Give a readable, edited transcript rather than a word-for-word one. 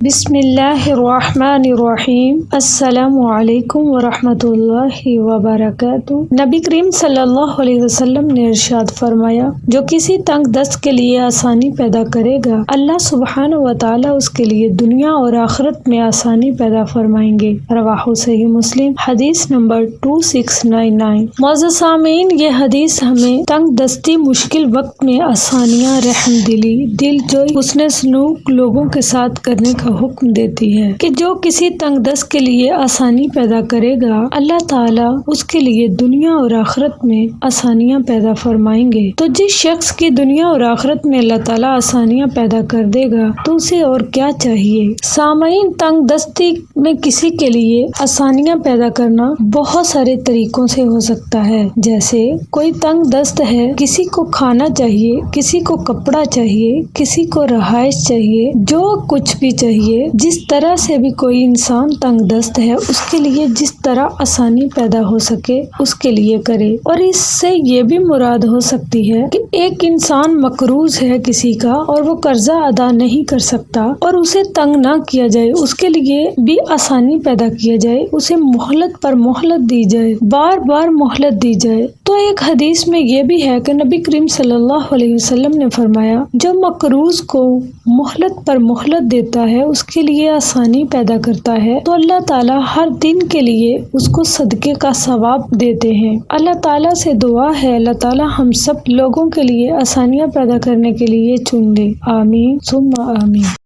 بسم اللہ الرحمن الرحیم۔ السلام علیکم ورحمۃ اللہ وبرکاتہ۔ نبی کریم صلی اللہ علیہ وسلم نے ارشاد فرمایا، جو کسی تنگ دست کے لیے آسانی پیدا کرے گا، اللہ سبحانہ و تعالی اس کے لیے دنیا اور آخرت میں آسانی پیدا فرمائیں گے۔ رواہ صحیح مسلم، حدیث نمبر 2699۔ معزز سامعین، یہ حدیث ہمیں تنگ دستی، مشکل وقت میں آسانیاں، رحم دلی، دل جوئی، حسن سلوک لوگوں کے ساتھ کرنے کا حکم دیتی ہے کہ جو کسی تنگ دست کے لیے آسانی پیدا کرے گا، اللہ تعالیٰ اس کے لیے دنیا اور آخرت میں آسانیاں پیدا فرمائیں گے۔ تو جس شخص کی دنیا اور آخرت میں اللہ تعالیٰ آسانیاں پیدا کر دے گا تو اسے اور کیا چاہیے۔ سامعین، تنگ دستی میں کسی کے لیے آسانیاں پیدا کرنا بہت سارے طریقوں سے ہو سکتا ہے۔ جیسے کوئی تنگ دست ہے، کسی کو کھانا چاہیے، کسی کو کپڑا چاہیے، کسی کو رہائش چاہیے، جو کچھ بھی چاہیے، جس طرح سے بھی کوئی انسان تنگ دست ہے، اس کے لیے جس طرح آسانی پیدا ہو سکے اس کے لیے کرے۔ اور اس سے یہ بھی مراد ہو سکتی ہے کہ ایک انسان مقروض ہے کسی کا اور وہ قرضہ ادا نہیں کر سکتا، اور اسے تنگ نہ کیا جائے، اس کے لیے بھی آسانی پیدا کیا جائے، اسے مہلت پر مہلت دی جائے، بار بار مہلت دی جائے۔ تو ایک حدیث میں یہ بھی ہے کہ نبی کریم صلی اللہ علیہ وسلم نے فرمایا، جو مقروض کو مہلت پر مہلت دیتا ہے، اس کے لیے آسانی پیدا کرتا ہے، تو اللہ تعالیٰ ہر دن کے لیے اس کو صدقے کا ثواب دیتے ہیں۔ اللہ تعالیٰ سے دعا ہے، اللہ تعالیٰ ہم سب لوگوں کے لیے آسانیاں پیدا کرنے کے لیے چن لے۔ آمین ثم آمین۔